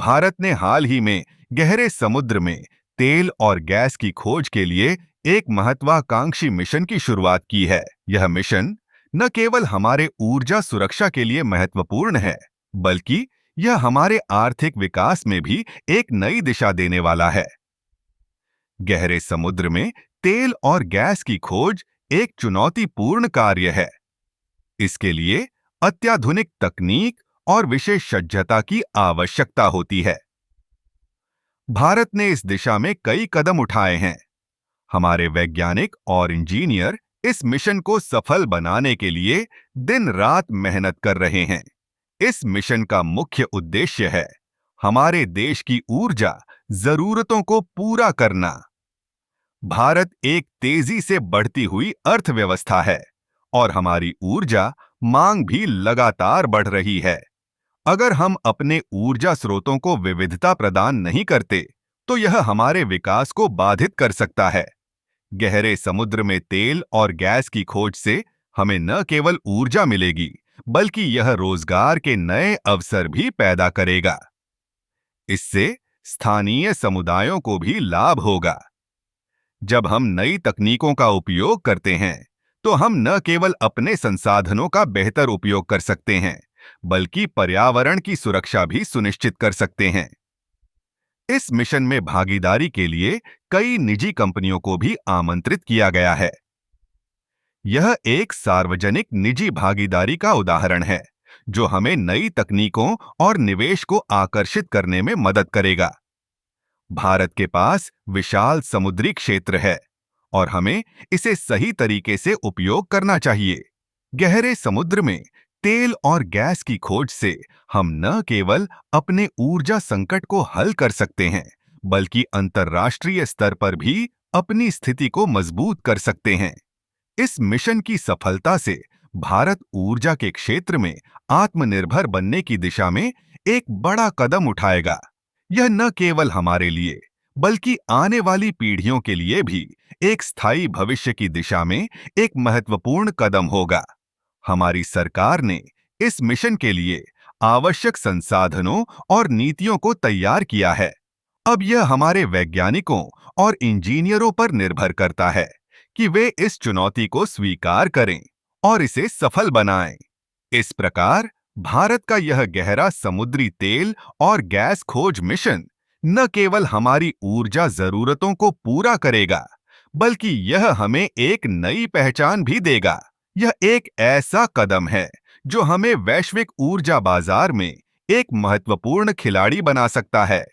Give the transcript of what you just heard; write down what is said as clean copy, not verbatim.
भारत ने हाल ही में गहरे समुद्र में तेल और गैस की खोज के लिए एक महत्वाकांक्षी मिशन की शुरुआत की है। यह मिशन न केवल हमारे ऊर्जा सुरक्षा के लिए महत्वपूर्ण है, बल्कि यह हमारे आर्थिक विकास में भी एक नई दिशा देने वाला है। गहरे समुद्र में तेल और गैस की खोज एक चुनौतीपूर्ण कार्य है। इसके लिए अत्याधुनिक तकनीक और विशेषज्ञता की आवश्यकता होती है। भारत ने इस दिशा में कई कदम उठाए हैं। हमारे वैज्ञानिक और इंजीनियर इस मिशन को सफल बनाने के लिए दिन रात मेहनत कर रहे हैं। इस मिशन का मुख्य उद्देश्य है हमारे देश की ऊर्जा जरूरतों को पूरा करना। भारत एक तेजी से बढ़ती हुई अर्थव्यवस्था है और हमारी ऊर्जा मांग भी लगातार बढ़ रही है। अगर हम अपने ऊर्जा स्रोतों को विविधता प्रदान नहीं करते, तो यह हमारे विकास को बाधित कर सकता है। गहरे समुद्र में तेल और गैस की खोज से हमें न केवल ऊर्जा मिलेगी, बल्कि यह रोजगार के नए अवसर भी पैदा करेगा। इससे स्थानीय समुदायों को भी लाभ होगा। जब हम नई तकनीकों का उपयोग करते हैं, तो हम न केवल अपने संसाधनों का बेहतर उपयोग कर सकते हैं, बल्कि पर्यावरण की सुरक्षा भी सुनिश्चित कर सकते हैं। इस मिशन में भागीदारी के लिए कई निजी कंपनियों को भी आमंत्रित किया गया है। यह एक सार्वजनिक निजी भागीदारी का उदाहरण है, जो हमें नई तकनीकों और निवेश को आकर्षित करने में मदद करेगा। भारत के पास विशाल समुद्री क्षेत्र है और हमें इसे सही तरीके से उपयोग करना चाहिए। गहरे समुद्र में तेल और गैस की खोज से हम न केवल अपने ऊर्जा संकट को हल कर सकते हैं, बल्कि अंतर्राष्ट्रीय स्तर पर भी अपनी स्थिति को मजबूत कर सकते हैं। इस मिशन की सफलता से भारत ऊर्जा के क्षेत्र में आत्मनिर्भर बनने की दिशा में एक बड़ा कदम उठाएगा। यह न केवल हमारे लिए, बल्कि आने वाली पीढ़ियों के लिए भी एक स्थायी भविष्य की दिशा में एक महत्वपूर्ण कदम होगा। हमारी सरकार ने इस मिशन के लिए आवश्यक संसाधनों और नीतियों को तैयार किया है। अब यह हमारे वैज्ञानिकों और इंजीनियरों पर निर्भर करता है कि वे इस चुनौती को स्वीकार करें और इसे सफल बनाएं। इस प्रकार भारत का यह गहरा समुद्री तेल और गैस खोज मिशन न केवल हमारी ऊर्जा जरूरतों को पूरा करेगा, बल्कि यह हमें एक नई पहचान भी देगा। यह एक ऐसा कदम है जो हमें वैश्विक ऊर्जा बाजार में एक महत्वपूर्ण खिलाड़ी बना सकता है।